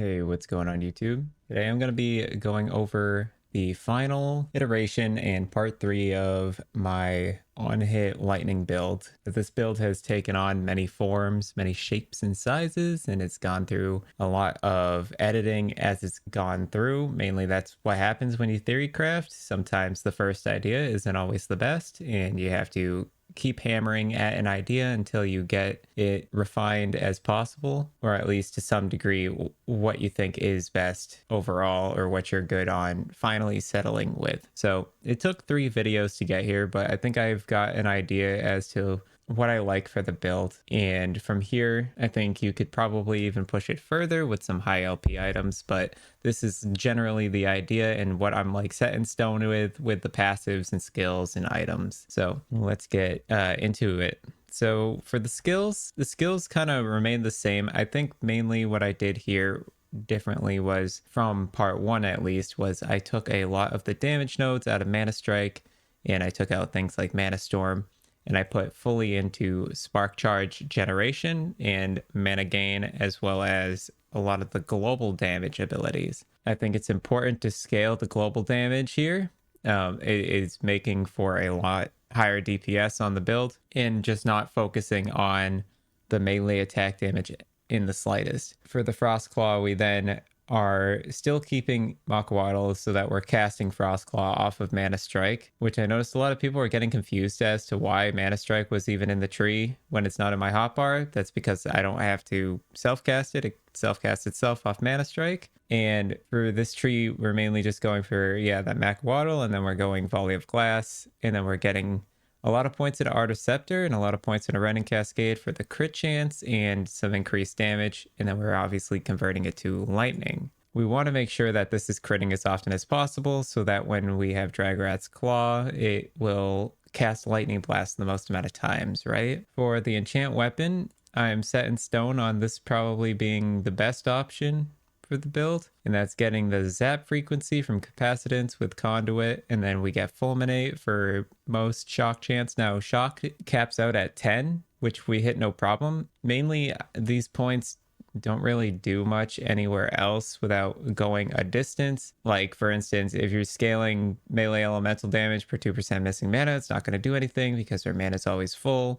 Hey, what's going on YouTube? Today I'm going to be going over the final iteration and part 3 of my on-hit lightning build. This build has taken on many forms, many shapes and sizes, and it's gone through a lot of editing as it's gone through. Mainly that's what happens when you theory craft. Sometimes the first idea isn't always the best, and you have to keep hammering at an idea until you get it refined as possible, or at least to some degree what you think is best overall, or what you're good on finally settling with. So it took 3 videos to get here, but I think I've got an idea as to what I like for the build. And from here, I think you could probably even push it further with some high LP items, but this is generally the idea and what I'm like set in stone with the passives and skills and items. So let's get into it. So for the skills kind of remain the same. I think mainly what I did here differently was, from part 1 at least, was I took a lot of the damage nodes out of Mana Strike, and I took out things like Mana Storm, and I put fully into Spark Charge generation and mana gain, as well as a lot of the global damage abilities. I think it's important to scale the global damage here. It is making for a lot higher DPS on the build, and just not focusing on the melee attack damage in the slightest. For the Frostclaw, we then are still keeping Makawaddle so that we're casting Frostclaw off of Mana Strike, which I noticed a lot of people are getting confused as to why Mana Strike was even in the tree when it's not in my hotbar. That's because I don't have to self-cast it. It self-casts itself off Mana Strike. And for this tree, we're mainly just going for, that Makawaddle, and then we're going Volley of Glass, and then we're getting a lot of points into Art of Scepter and a lot of points into Rending Cascade for the crit chance and some increased damage. And then we're obviously converting it to Lightning. We want to make sure that this is critting as often as possible, so that when we have Dragrat's Claw, it will cast Lightning Blast the most amount of times, right? For the enchant weapon, I'm set in stone on this probably being the best option for the build, and that's getting the zap frequency from capacitance with conduit, and then we get fulminate for most shock chance. Now shock caps out at 10, which we hit no problem. Mainly these points don't really do much anywhere else without going a distance. Like, for instance, if you're scaling melee elemental damage per 2% missing mana, it's not going to do anything because our mana is always full.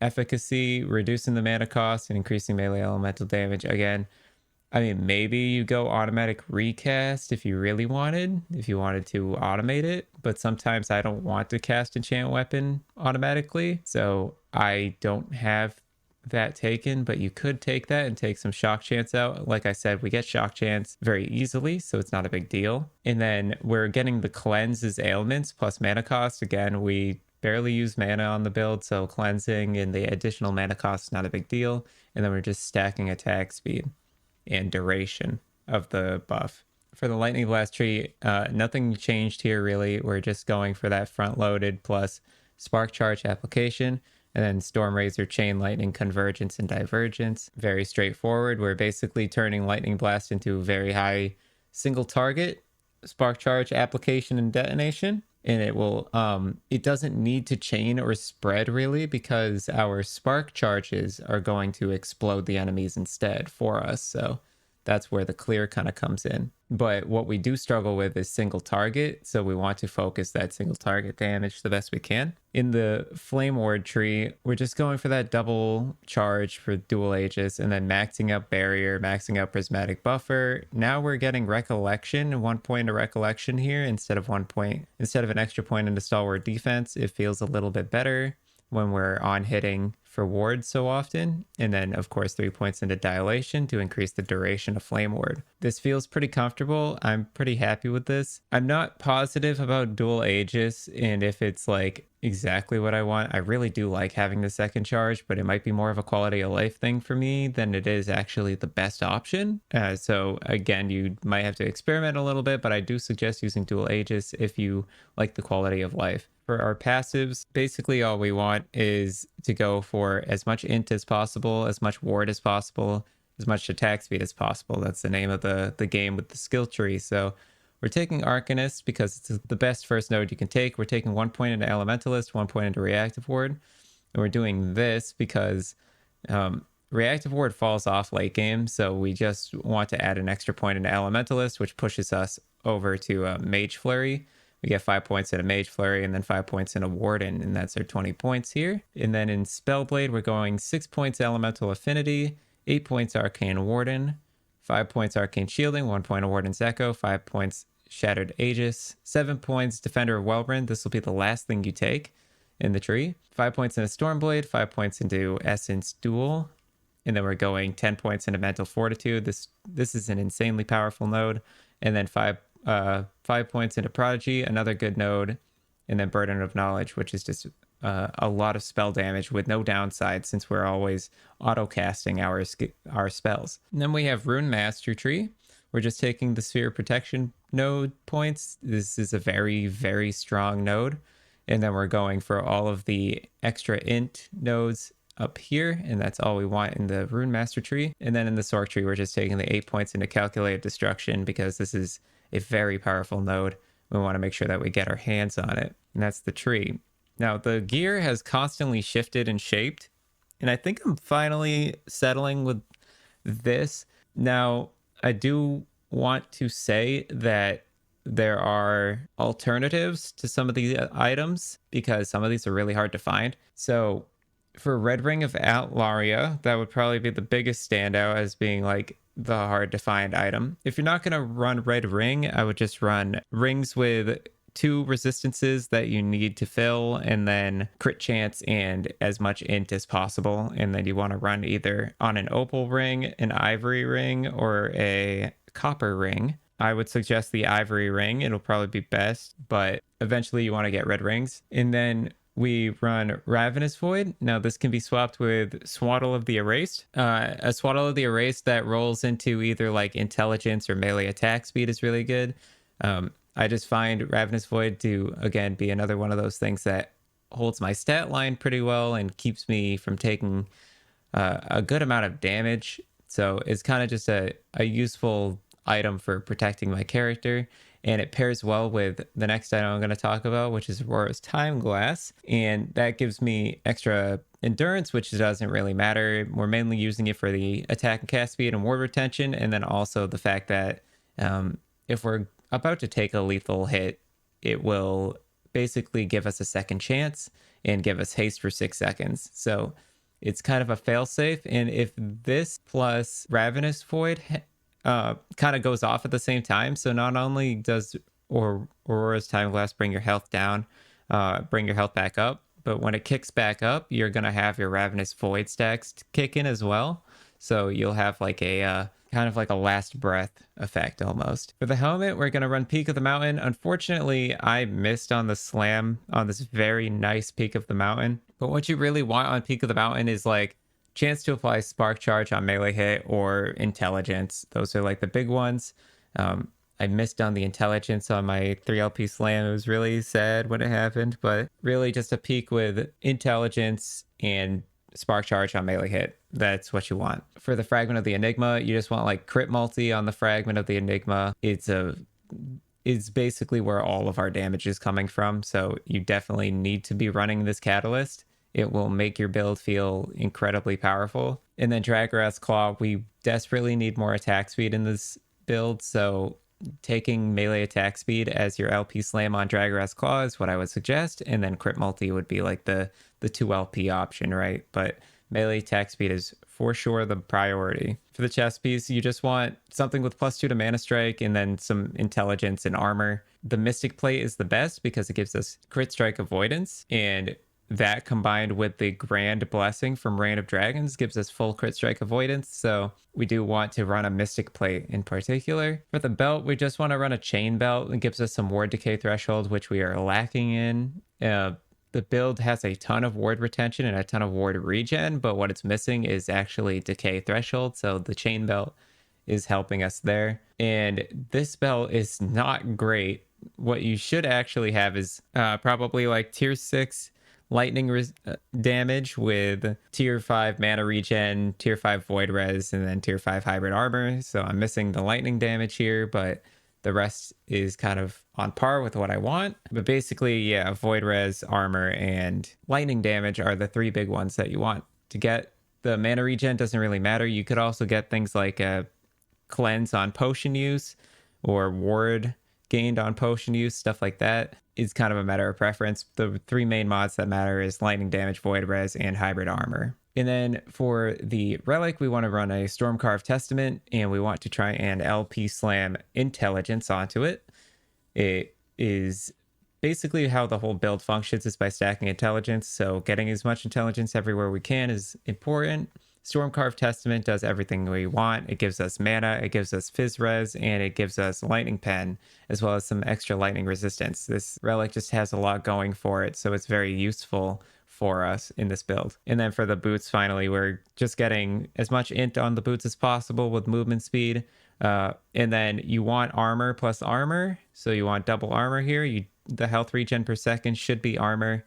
Efficacy, reducing the mana cost and increasing melee elemental damage. Again, I mean, maybe you go automatic recast if you really wanted, if you wanted to automate it, but sometimes I don't want to cast enchant weapon automatically, so I don't have that taken, but you could take that and take some shock chance out. Like I said, we get shock chance very easily, so it's not a big deal. And then we're getting the cleanse as ailments plus mana cost. Again, we barely use mana on the build, so cleansing and the additional mana cost is not a big deal. And then we're just stacking attack speed and duration of the buff. For the Lightning Blast tree, nothing changed here really. We're just going for that front loaded plus Spark Charge application, and then Storm Razor, Chain Lightning, Convergence, and Divergence. Very straightforward. We're basically turning Lightning Blast into very high single target Spark Charge application and detonation. And it will, it doesn't need to chain or spread really, because our spark charges are going to explode the enemies instead for us. So that's where the clear kind of comes in. But what we do struggle with is single target. So we want to focus that single target damage the best we can. In the Flame Ward tree, we're just going for that double charge for dual Aegis, and then maxing out Barrier, maxing out Prismatic Buffer. Now we're getting Recollection, 1 point into Recollection here instead of 1 point. Instead of an extra point into Stalwart Defense, it feels a little bit better when we're on hitting for wards so often. And then of course 3 points into Dilation to increase the duration of Flame Ward. This feels pretty comfortable. I'm pretty happy with this. I'm not positive about dual Aegis and if it's like exactly what I want. I really do like having the second charge, but it might be more of a quality of life thing for me than it is actually the best option. So again, you might have to experiment a little bit, but I do suggest using dual Aegis if you like the quality of life. For our passives, basically all we want is to go for as much int as possible, as much ward as possible, as much attack speed as possible. That's the name of the game with the skill tree. So we're taking Arcanist because it's the best first node you can take. We're taking 1 point into Elementalist, 1 point into Reactive Ward. And we're doing this because reactive ward falls off late game, so we just want to add an extra point into Elementalist, which pushes us over to Mage Flurry. We get 5 points in a Mage Flurry and then 5 points in a Warden, and that's our 20 points here. And then in Spellblade, we're going 6 points Elemental Affinity, 8 points Arcane Warden, 5 points Arcane Shielding, 1 point of Warden's Echo, 5 points Shattered Aegis, 7 points Defender of Wellbrand. This will be the last thing you take in the tree. 5 points into Stormblade, 5 points into Essence Duel, and then we're going 10 points into Mental Fortitude. This is an insanely powerful node. And then 5 points into Prodigy, another good node, and then Burden of Knowledge, which is just a lot of spell damage with no downside since we're always auto casting our spells. And then we have Rune Master Tree. We're just taking the Sphere of Protection node points. This is a very, very strong node. And then we're going for all of the extra int nodes up here, and that's all we want in the Rune Master Tree. And then in the Sorc Tree, we're just taking the 8 points into Calculated Destruction because this is a very powerful node. We want to make sure that we get our hands on it, and that's the tree. Now, the gear has constantly shifted and shaped, and I think I'm finally settling with this. Now, I do want to say that there are alternatives to some of the items because some of these are really hard to find. So for Red Ring of Outlaria, that would probably be the biggest standout as being like the hard to find item. If you're not going to run Red Ring, I would just run rings with 2 resistances that you need to fill, and then crit chance and as much int as possible. And then you want to run either on an opal ring, an ivory ring, or a copper ring. I would suggest the ivory ring. It'll probably be best, but eventually you want to get red rings. And then we run Ravenous Void. Now this can be swapped with Swaddle of the Erased. A Swaddle of the Erased that rolls into either like intelligence or melee attack speed is really good. I just find Ravenous Void to, again, be another one of those things that holds my stat line pretty well and keeps me from taking a good amount of damage. So it's kind of just a useful item for protecting my character. And it pairs well with the next item I'm going to talk about, which is Aurora's Time Glass. And that gives me extra endurance, which doesn't really matter. We're mainly using it for the attack and cast speed and ward retention. And then also the fact that if we're about to take a lethal hit, it will basically give us a second chance and give us haste for 6 seconds. So it's kind of a failsafe. And if this plus Ravenous Void kind of goes off at the same time, so not only does Aurora's Time Glass bring your health down, bring your health back up, but when it kicks back up, you're going to have your Ravenous Void stacks kick in as well. So you'll have like a kind of like a last breath effect almost. For the helmet, we're going to run Peak of the Mountain. Unfortunately, I missed on the slam on this very nice Peak of the Mountain. But what you really want on Peak of the Mountain is like chance to apply Spark Charge on melee hit or intelligence. Those are like the big ones. I missed on the intelligence on my 3LP slam. It was really sad when it happened, but really just a peak with intelligence and Spark Charge on melee hit. That's what you want. For the Fragment of the Enigma, you just want like crit multi on the Fragment of the Enigma. It's basically where all of our damage is coming from. So you definitely need to be running this catalyst. It will make your build feel incredibly powerful. And then Draggrass Claw, we desperately need more attack speed in this build. So taking melee attack speed as your LP slam on Draggrass Claw is what I would suggest. And then crit multi would be like the 2 LP option, right? But melee attack speed is for sure the priority. For the chest piece, you just want something with +2 to mana strike and then some intelligence and armor. The Mystic Plate is the best because it gives us crit strike avoidance, and that combined with the Grand Blessing from Reign of Dragons gives us full crit strike avoidance. So we do want to run a Mystic Plate in particular. For the belt, we just want to run a Chain Belt. It gives us some ward decay threshold, which we are lacking in. The build has a ton of ward retention and a ton of ward regen, but what it's missing is actually decay threshold. So the Chain Belt is helping us there. And this belt is not great. What you should actually have is probably like tier 6 lightning damage with tier 5 mana regen, tier 5 void res, and then tier 5 hybrid armor. So I'm missing the lightning damage here, but the rest is kind of on par with what I want. But basically, yeah, void res, armor, and lightning damage are the 3 big ones that you want to get the mana regen doesn't really matter. You could also get things like a cleanse on potion use or ward gained on potion use, stuff like that. It's kind of a matter of preference. The three main mods that matter is lightning damage, void res, and hybrid armor. And then for the relic, we want to run a Stormcarved Testament, and we want to try and LP slam intelligence onto it. It is basically how the whole build functions is by stacking intelligence. So getting as much intelligence everywhere we can is important. Stormcarved Testament does everything we want. It gives us mana, it gives us Fizz Res, and it gives us Lightning Pen, as well as some extra lightning resistance. This relic just has a lot going for it, so it's very useful for us in this build. And then for the boots, finally, we're just getting as much int on the boots as possible with movement speed. And then you want armor plus armor, so you want double armor here. The health regen per second should be armor.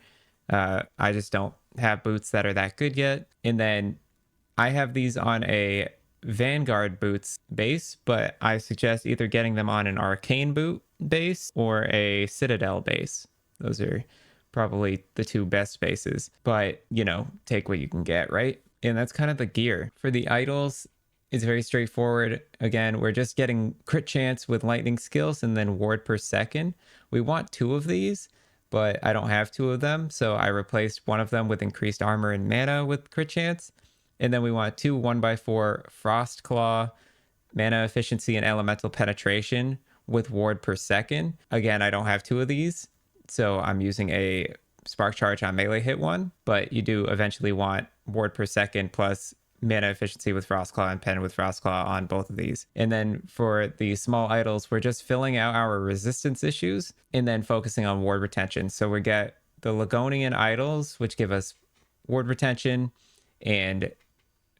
I just don't have boots that are that good yet. And then I have these on a Vanguard boots base, but I suggest either getting them on an Arcane boot base or a Citadel base. Those are probably the two best bases, but take what you can get, right? And that's kind of the gear. For the idols, it's very straightforward. Again, we're just getting crit chance with lightning skills and then ward per second. We want 2 of these, but I don't have 2 of them, so I replaced one of them with increased armor and mana with crit chance. And then we want 2 1x4 Frost Claw, mana efficiency, and elemental penetration with ward per second. Again, I don't have 2 of these, so I'm using a Spark Charge on melee hit one, but you do eventually want ward per second plus mana efficiency with Frostclaw and pen with Frostclaw on both of these. And then for the small idols, we're just filling out our resistance issues and then focusing on ward retention. So we get the Ligonian idols, which give us ward retention and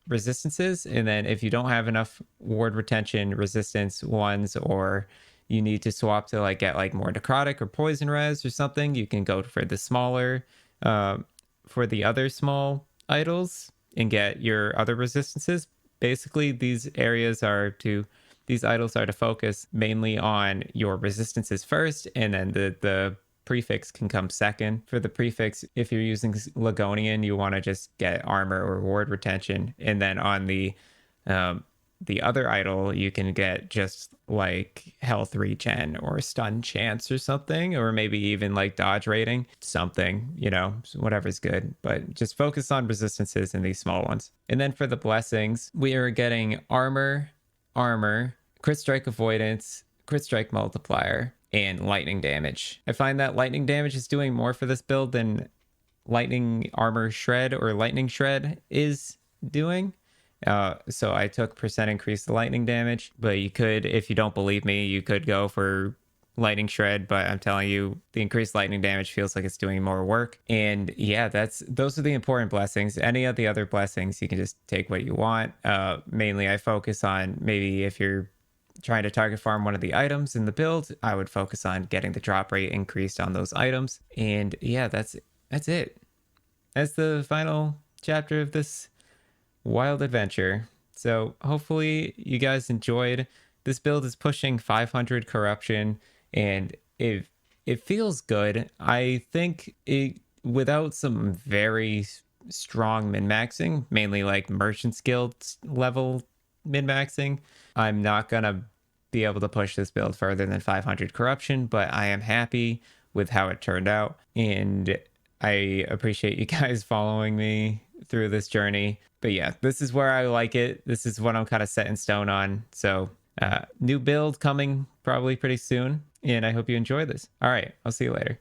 resistances. And then if you don't have enough ward retention resistance ones, or you need to swap to get more necrotic or poison res or something, you can go for the smaller for the other small idols and get your other resistances. Basically, these idols are to focus mainly on your resistances first, and then the prefix can come second. For the prefix, if you're using Ligonian, you want to just get armor or ward retention, and then on the other idol, you can get just health regen or stun chance or something, or maybe even dodge rating, something, whatever's good, but just focus on resistances in these small ones. And then for the blessings, we are getting armor, crit strike avoidance, crit strike multiplier, and lightning damage. I find that lightning damage is doing more for this build than lightning armor shred or lightning shred is doing. So I took percent increase the lightning damage, but you could, if you don't believe me, you could go for lightning shred, but I'm telling you, the increased lightning damage feels like it's doing more work. And yeah, those are the important blessings. Any of the other blessings, you can just take what you want. Mainly I focus on, maybe if you're trying to target farm one of the items in the build, I would focus on getting the drop rate increased on those items. And yeah, that's it. That's the final chapter of this wild adventure. So hopefully you guys enjoyed. This build is pushing 500 corruption, and it feels good. I think without some very strong min-maxing, mainly Merchant's Guild level min-maxing, I'm not gonna be able to push this build further than 500 corruption, but I am happy with how it turned out, and I appreciate you guys following me through this journey. But yeah, this is where I like it. This is what I'm kind of set in stone on. So new build coming probably pretty soon, and I hope you enjoy this. All right, I'll see you later.